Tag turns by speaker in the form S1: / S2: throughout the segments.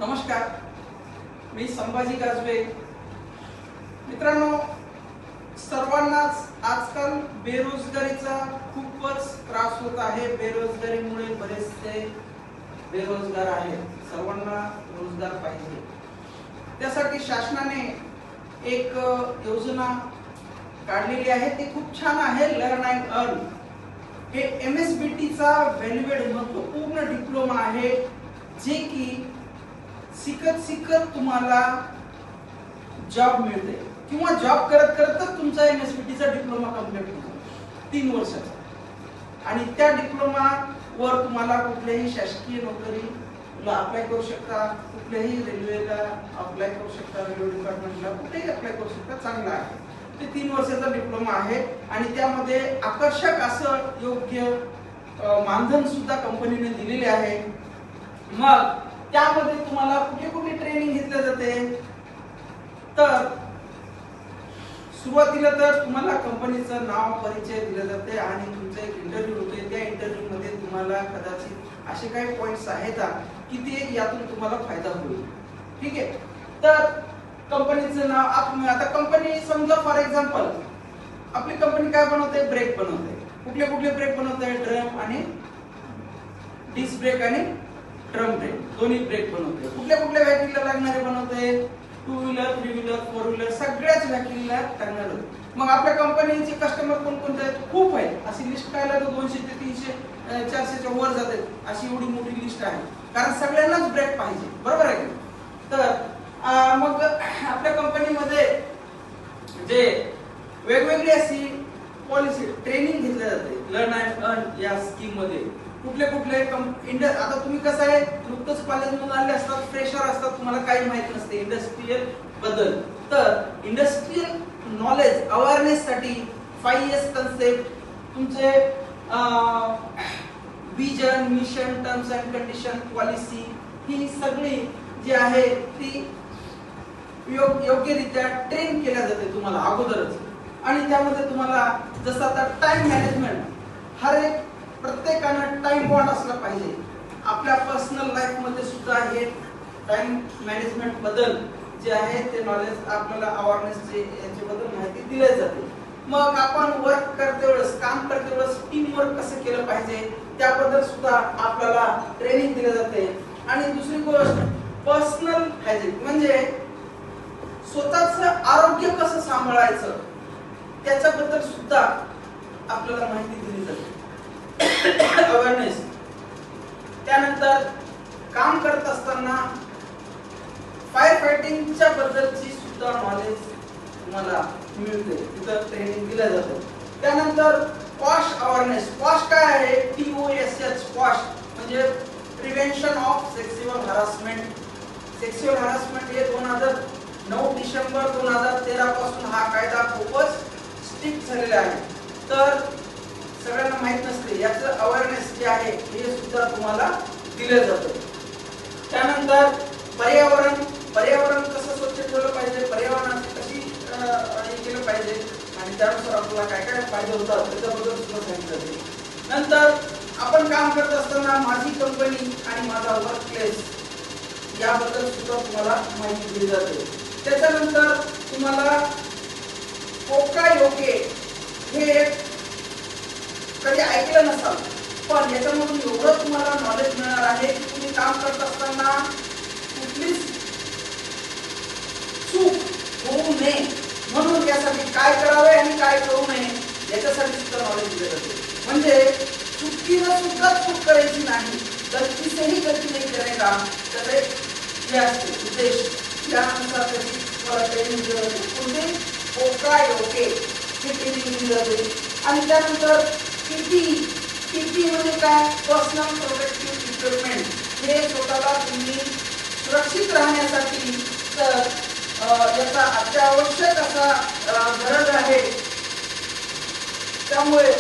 S1: नमस्कार, मी संभाजी गाजवे. मित्रांनो, सर्वांनाच आजकाल बेरोजगारीचा खूपच त्रास होत आहे. बेरोजगारीमुळे बरेचसे बेरोजगार आहेत. सर्वांना रोजगार पाहिजे. त्यासाठी शासनाने एक योजना काढलेली आहे. ती खूप छान आहे, लर्न अँड अर्न. हे MSBT चा व्हॅल्युएड महत्त्वपूर्ण डिप्लोमा आहे, जे की शिकत तुम्हाला जॉब मिळते किंवा जॉब करत करतच तुमचा MSBT चा डिप्लोमा कंप्लीट होतो 3 वर्षाचा. आणि त्या डिप्लोमा वर तुम्हाला कुठल्याही शासकीय नोकरीला अप्लाय करू शकता, कुठल्याही रेल्वेला अप्लाय करू शकता, रेल्वे डिपार्टमेंटला कुठेही अप्लाय करू शकता. चांगला आहे. ते 3 वर्षाचा डिप्लोमा आहे आणि त्यामध्ये आकर्षक असं योग्य मानधन सुद्धा कंपनीने दिलेले आहे. मग त्यामध्ये तुम्हाला कुठे कुठे ट्रेनिंग घेतली जाते, तर सुरुवातीला तर तुम्हाला कंपनीचं नाव परिचय दिले जाते आणि तुमचा एक इंटरव्ह्यू होते. त्या इंटरव्ह्यू मध्ये तुम्हाला कदाचित असे काही पॉइंट्स आहेत की ते यातून तुम्हाला फायदा होईल. ठीक आहे. तर कंपनीचं नाव, आता कंपनी समजा फॉर एक्झाम्पल आपली कंपनी काय बनवते, ब्रेक बनवते. कुठले कुठले ब्रेक बनवते, ड्रम आणि डिस्क ब्रेक आणि ड्रम ब्रेक, दोन्ही ब्रेक बनवते. कुठल्या कुठल्या व्हेकलला लागणारे बनवते, 2 व्हीलर, 3 व्हीलर, 4 व्हीलर, सगळ्याच व्हेकलला लागणार. मग आपल्या कंपनीचे कस्टमर कोणकोणते आहेत, खूप आहेत. अशी लिस्ट पाहिला तर 200 ते 300 400च्या वर जाते. अशी एवढी मोठी लिस्ट आहे, कारण सगळ्यांनाच ब्रेक पाहिजे. बरोबर आहे की. तर मग आपल्या कंपनीमध्ये जे वेगवेगळी अशी पॉलिसी ट्रेनिंग घेतली जाते लर्न अँड अर्न या स्कीम मध्ये. कुठले कुठले आता तुम्ही कसं आहे, नुकतंच कॉलेजमधून आले असतात, फ्रेशर असतात, तुम्हाला काही माहित नसते इंडस्ट्रियल बद्दल. तर इंडस्ट्रियल नॉलेज अवेअरनेस साठी 5S कन्सेप्ट, तुमचे vision, mission, terms and condition, policy, ही सगळी जी आहे ती योग्यरित्या ट्रेन केल्या जाते तुम्हाला अगोदरच. आणि त्यामध्ये तुम्हाला जसं आता टाइम मॅनेजमेंट, हर एक प्रत्येकानं टाइम बॉन्ड असला पाहिजे. आपल्या पर्सनल लाईफ मध्ये सुद्धा हे टाइम मॅनेजमेंट बद्दल जे आहे ते नॉलेज आपल्याला अवेअरनेसचे याच्याबद्दल माहिती दिली जाते. मग आपण वर्क करते वेळेस, काम करते वेळेस टीम वर्क कसं केलं पाहिजे त्याबद्दल सुद्धा आपल्याला ट्रेनिंग दिली जाते. आणि दुसरी गोष्ट पर्सनल हायजीन, म्हणजे स्वतःचं आरोग्य कसं सांभाळायचं त्याच्याबद्दल सुद्धा आपल्याला माहिती दिली जाते, अवेअरनेस. त्यानंतर काम करत असताना फायर फायटिंगच्या बद्दलची सुद्धा नॉलेज तुम्हाला मिळते, तिथं ट्रेनिंग दिलं जातं. त्यानंतर पॉश अवेअरनेस. पॉश काय आहे, POSH, पॉश म्हणजे prevention of sexual harassment. Sexual harassment हे 2009 डिसेंबर 2013 पासून हा कायदा खूपच स्ट्रिक्ट झालेला आहे. तर सगळ्यांना माहित नसते, याचं अवेअरनेस जे आहे हे सुद्धा तुम्हाला दिलं जातं. त्यानंतर पर्यावरण कसं स्वच्छ ठेवलं पाहिजे, पर्यावरणाची कशी हे केलं पाहिजे आणि त्यानुसार आपल्याला काय काय फायदे होतात त्याच्याबद्दल सुद्धा सांगितलं जाते. नंतर आपण काम करत असताना माझी कंपनी आणि माझा वर्क प्लेस याबद्दल सुद्धा तुम्हाला माहिती दिली जाते. त्याच्यानंतर तुम्हाला ओकायोके हे कधी ऐकलं नसाल, पण याच्यामधून एवढं तुम्हाला नॉलेज मिळणार आहे की तुम्ही काम करत असताना कुठलीच चूक होऊ नये म्हणून त्यासाठी काय करावे आणि काय करू नये याच्यासाठी सुद्धा नॉलेज दिलं जाते. म्हणजे चुकीनं सुद्धा चूक करायची नाही, गलती से ही गलती नहीं करेगा, त्याचे हे असते उद्देश. त्यानुसार त्याची तुम्हाला ट्रेनिंग दिली जाते. पुढे ओकायोके ही ट्रेनिंग दिली जाते. आणि त्यानंतर PP म्हणजे काय, पर्सनल प्रोटेक्टिव्ह इक्विपमेंट. हे स्वतःला तुम्ही सुरक्षित राहण्यासाठी तर याचा अत्यावश्यक असा गरज आहे. त्यामुळे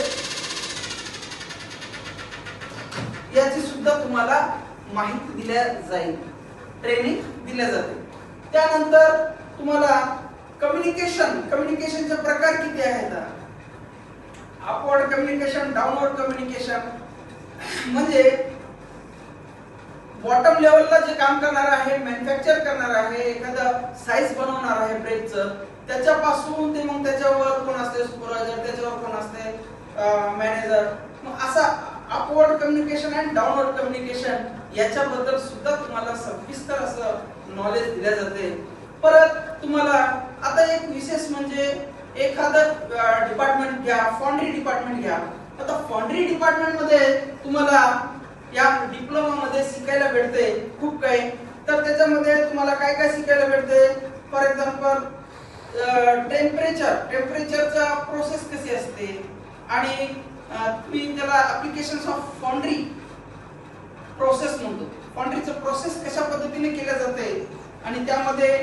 S1: याची सुद्धा तुम्हाला माहिती दिल्या जाईल, ट्रेनिंग दिल्या जाते. त्यानंतर तुम्हाला कम्युनिकेशनचे प्रकार किती आहेत, अपवर्ड कम्युनिकेशन, डाउनवर्ड कम्युनिकेशन. म्हणजे बॉटम लेवलला जे काम करणार आहे, मॅन्युफॅक्चर करणार आहे, एखादा साईज बनवणार आहे ब्रेकचं, त्याच्यापासून ते मग त्याच्यावर कोण असते सुपरवायझर, त्याच्यावर कोण असते मॅनेजर, मग असा अपवर्ड कम्युनिकेशन आणि डाऊनवर्ड कम्युनिकेशन याच्याबद्दल सुद्धा तुम्हाला सविस्तर असं नॉलेज दिले जाते. परत तुम्हाला आता एक विशेष म्हणजे एखादं डिपार्टमेंट घ्या, फॉन्ड्री डिपार्टमेंट घ्या. आता फॉन्ड्री डिपार्टमेंट मध्ये तुम्हाला या डिप्लोमा मध्ये शिकायला भेटते खूप काही. तर त्याच्यामध्ये तुम्हाला काय काय शिकायला भेटते, फॉर एक्झाम्पल टेम्परेचरचा प्रोसेस कशी असते, आणि तुम्ही त्याला ऍप्लिकेशन्स ऑफ फॉन्ड्री प्रोसेस म्हणतो. फॉन्ड्रीचं प्रोसेस कशा पद्धतीने केल्या जाते आणि त्यामध्ये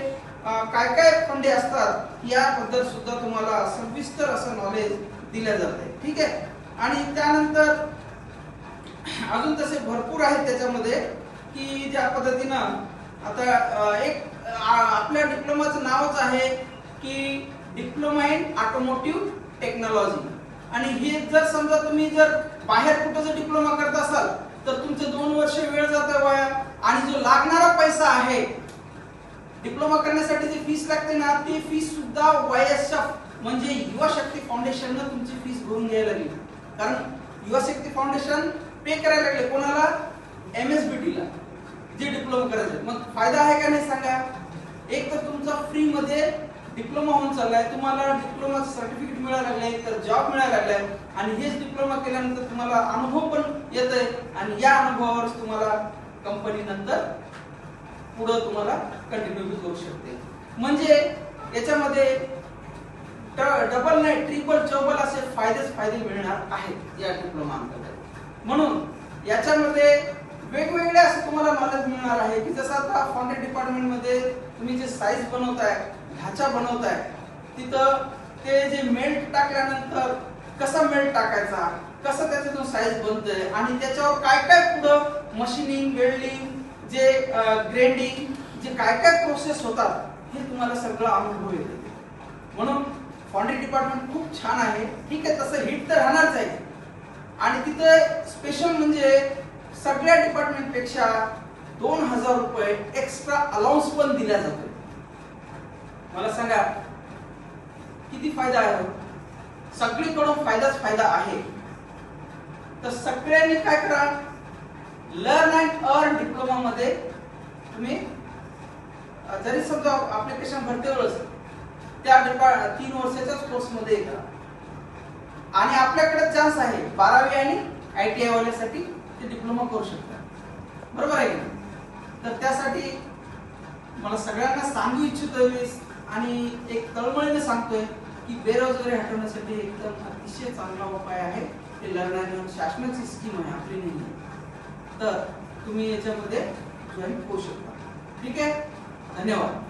S1: काय काय फंडे असतात याबद्दल सुद्धा तुम्हाला सविस्तर असं नॉलेज दिलं जाते. ठीक आहे. आणि त्यानंतर अजून तसे भरपूर आहेत त्याच्यामध्ये की ज्या पद्धतीनं आता एक आपल्या डिप्लोमाचं नावच आहे की डिप्लोमा इन ऑटोमोटिव्ह टेक्नॉलॉजी. आणि हे जर समजा तुम्ही जर बाहेर कुठं जर डिप्लोमा करत असाल तर तुमचे 2 वर्ष वेळ जातं वाया, आणि जो लागणारा पैसा आहे डिप्लोमा करण्यासाठी जी फीस लागते ना, ती फीस सुद्धा वायसच्या म्हणजे युवा शक्ती फाउंडेशनने तुमची फीस भरून घ्यायला लागली. कारण युवा शक्ती फाउंडेशन पे करायला लागले कोणाला, MSBT ला जे डिप्लोमा करायचे. मग फायदा आहे का नाही सांगा. एक तर तुमचा फ्री मध्ये डिप्लोमा होऊन चाललाय, तुम्हाला डिप्लोमाचं सर्टिफिकेट मिळायला लागलंय, तर जॉब मिळायला लागलाय, आणि हेच डिप्लोमा केल्यानंतर तुम्हाला अनुभव पण येतोय, आणि या अनुभवावर तुम्हाला कंपनी नंतर पुढे तुम्हाला कंटिन्यू करू शकते. म्हणजे याच्यामध्ये डबल नाही, ट्रिपल चौबल असे फायदे मिळणार आहेत या डिप्लोमा अंतर्गत. म्हणून याच्यामध्ये वेगवेगळे असं तुम्हाला नॉलेज मिळणार आहे की जसं आता फॉन्ड्री डिपार्टमेंट मध्ये तुम्ही जे साईज बनवताय, ढाचा बनवताय, तिथं ते जे मेल्ट टाकल्यानंतर कसा मेल्ट टाकायचा, कसं त्याच्यातून साईज बनतंय, आणि त्याच्यावर काय काय पुढं मशीनिंग, वेल्डिंग, जे ग्रेडिंग, जे काय काय प्रोसेस होतात, हे तुम्हाला सगळं अनुभव येते. म्हणून फॉन्ड्री डिपार्टमेंट खूप छान आहे. ठीक आहे, तसं हिट तर राहणारच आहे. आणि तिथे स्पेशल म्हणजे सगळ्या डिपार्टमेंट पेक्षा 2000 रुपये एक्स्ट्रा अलाउन्स पण दिला जातो. मला सांगा किती फायदा आहे. सगळीकडून फायदाच फायदा आहे. तर सगळ्यांनी काय करा, लर्न अँड अर्न डिप्लोमा मध्ये तुम्ही जरी समजा ऍप्लिकेशन भरते वेळेस त्या 3 वर्षाच्याच कोर्स मध्ये करा. आणि आपल्याकडे चान्स आहे 12वी आणि ITI वाल्यासाठी ते डिप्लोमा करू शकतात. बरोबर आहे का. तर त्यासाठी मला सगळ्यांना सांगू इच्छितोय आणि एक तळमळीने सांगतोय की बेरोजगारी हटवण्यासाठी एकदम अतिशय चांगला उपाय आहे. ते लर्न अँड अर्न शासनाची स्कीम आहे, आपली नाही. तर तुम्ही याच्यामध्ये जॉईन होऊ शकता. ठीक आहे. धन्यवाद.